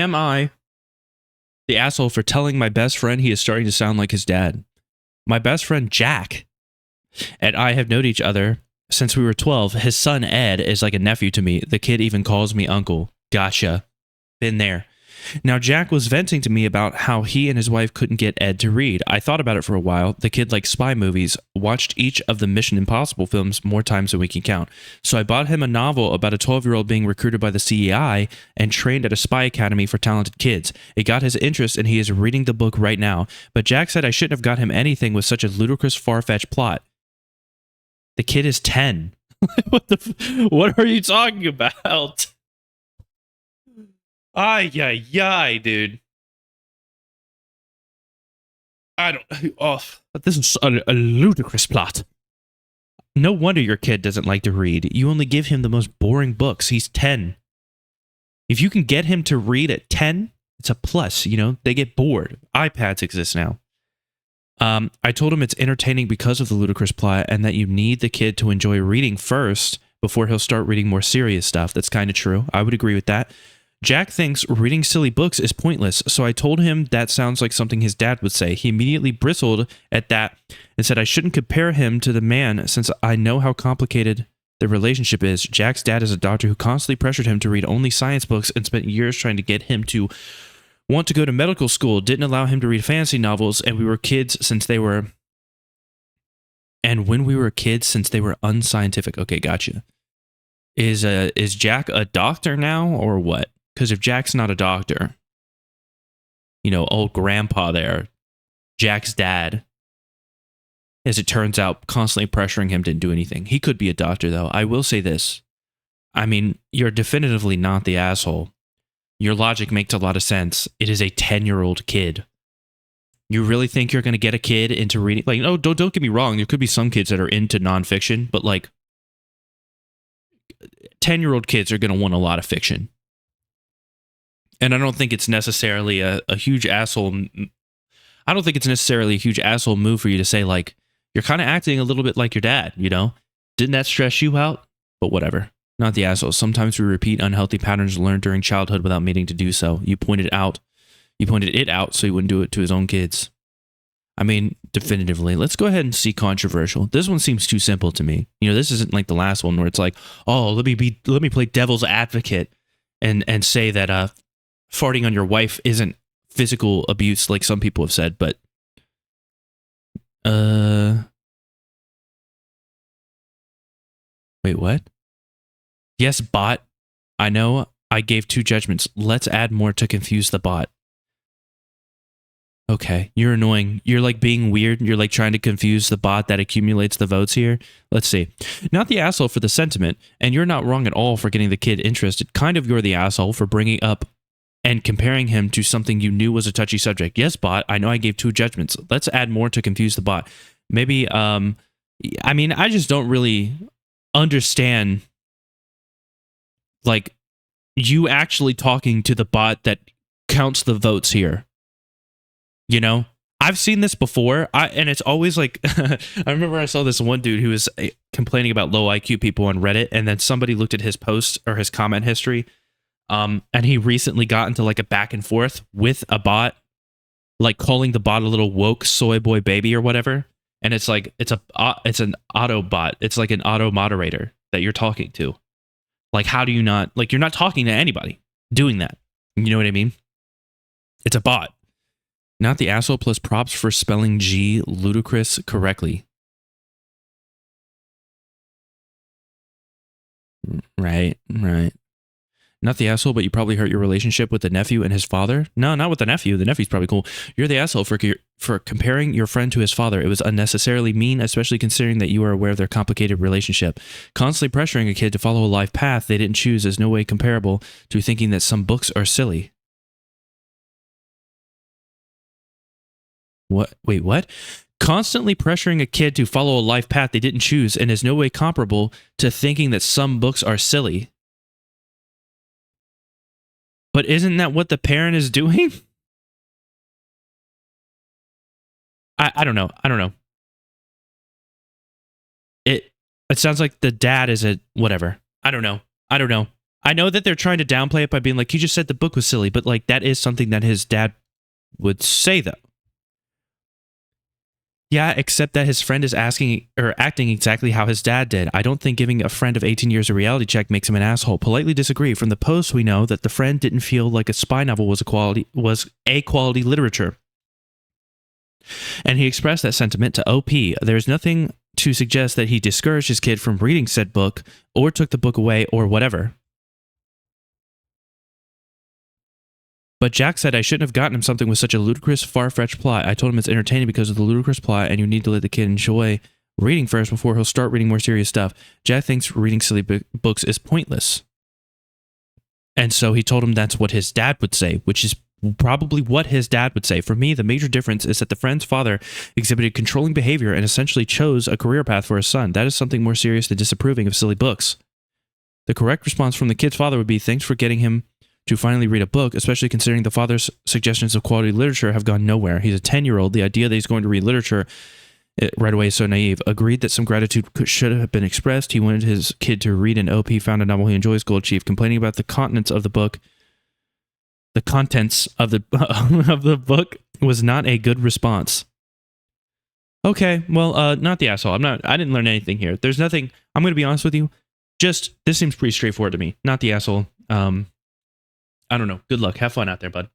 am I the asshole for telling my best friend he is starting to sound like his dad? My best friend Jack and I have known each other since we were 12. His son Ed is like a nephew to me. The kid even calls me uncle. Gotcha. Been there. Now, Jack was venting to me about how he and his wife couldn't get Ed to read. I thought about it for a while. The kid likes spy movies, watched each of the Mission Impossible films more times than we can count. So I bought him a novel about a 12-year-old being recruited by the CEI and trained at a spy academy for talented kids. It got his interest and he is reading the book right now. But Jack said I shouldn't have got him anything with such a ludicrous, far-fetched plot. The kid is 10. What are you talking about? Ay, dude. I don't. Oh, this is a ludicrous plot. No wonder your kid doesn't like to read. You only give him the most boring books. He's 10. If you can get him to read at 10, it's a plus. You know, they get bored. iPads exist now. I told him it's entertaining because of the ludicrous plot and that you need the kid to enjoy reading first before he'll start reading more serious stuff. That's kind of true. I would agree with that. Jack thinks reading silly books is pointless, so I told him that sounds like something his dad would say. He immediately bristled at that and said I shouldn't compare him to the man since I know how complicated the relationship is. Jack's dad is a doctor who constantly pressured him to read only science books and spent years trying to get him to want to go to medical school, didn't allow him to read fantasy novels, and we were kids since they were... And when we were kids since they were unscientific. Okay, gotcha. Is Jack a doctor now or what? Because if Jack's not a doctor, you know, old grandpa there, Jack's dad, as it turns out, constantly pressuring him to do anything. He could be a doctor, though. I will say this. I mean, you're definitively not the asshole. Your logic makes a lot of sense. It is a 10-year-old kid. You really think you're going to get a kid into reading? Like, no, don't get me wrong. There could be some kids that are into nonfiction, but like 10-year-old kids are going to want a lot of fiction. And I don't think it's necessarily a huge asshole. I don't think it's necessarily a huge asshole move for you to say, like, you're kind of acting a little bit like your dad, you know? Didn't that stress you out? But whatever. Not the asshole. Sometimes we repeat unhealthy patterns learned during childhood without meaning to do so. You pointed it out so he wouldn't do it to his own kids. I mean, definitively. Let's go ahead and see controversial. This one seems too simple to me. You know, this isn't like the last one where it's like, oh, let me play devil's advocate and say that farting on your wife isn't physical abuse like some people have said, but wait, what? Yes, bot. I know I gave 2 judgments. Let's add more to confuse the bot. Okay, you're annoying. You're like being weird. You're like trying to confuse the bot that accumulates the votes here. Let's see. Not the asshole for the sentiment, and you're not wrong at all for getting the kid interested. Kind of you're the asshole for bringing up and comparing him to something you knew was a touchy subject. Yes, bot, I know I gave 2 judgments. Let's add more to confuse the bot. Maybe, I mean, I just don't really understand, like, you actually talking to the bot that counts the votes here. You know? I've seen this before, and it's always like, I remember I saw this one dude who was complaining about low IQ people on Reddit, and then somebody looked at his post or his comment history, and he recently got into like a back and forth with a bot, like calling the bot a little woke soy boy baby or whatever. And it's like, it's an auto bot. It's like an auto moderator that you're talking to. Like, how do you not, like, you're not talking to anybody doing that. You know what I mean? It's a bot. Not the asshole plus props for spelling G ludicrous correctly. Right. Not the asshole, but you probably hurt your relationship with the nephew and his father. No, not with the nephew. The nephew's probably cool. You're the asshole for comparing your friend to his father. It was unnecessarily mean, especially considering that you are aware of their complicated relationship. Constantly pressuring a kid to follow a life path they didn't choose is no way comparable to thinking that some books are silly. What? Wait, what? Constantly pressuring a kid to follow a life path they didn't choose and is no way comparable to thinking that some books are silly. But isn't that what the parent is doing? I don't know. It sounds like the dad is a whatever. I don't know. I know that they're trying to downplay it by being like, he just said the book was silly, but like that is something that his dad would say, though. Yeah, except that his friend is asking or acting exactly how his dad did. I don't think giving a friend of 18 years a reality check makes him an asshole. Politely disagree. From the post, we know that the friend didn't feel like a spy novel was a quality literature. And he expressed that sentiment to OP. There's nothing to suggest that he discouraged his kid from reading said book or took the book away or whatever. But Jack said I shouldn't have gotten him something with such a ludicrous, far-fetched plot. I told him it's entertaining because of the ludicrous plot and you need to let the kid enjoy reading first before he'll start reading more serious stuff. Jack thinks reading silly books is pointless. And so he told him that's what his dad would say, which is probably what his dad would say. For me, the major difference is that the friend's father exhibited controlling behavior and essentially chose a career path for his son. That is something more serious than disapproving of silly books. The correct response from the kid's father would be, thanks for getting him to finally read a book, especially considering the father's suggestions of quality literature have gone nowhere. He's a 10-year-old. The idea that he's going to read literature right away is so naive. Agreed that some gratitude should have been expressed. He wanted his kid to read an OP, found a novel he enjoys, Gold Chief. Complaining about the contents of the book, of the book was not a good response. Okay, well, not the asshole. I didn't learn anything here. There's nothing. I'm going to be honest with you. Just, this seems pretty straightforward to me. Not the asshole. I don't know. Good luck. Have fun out there, bud.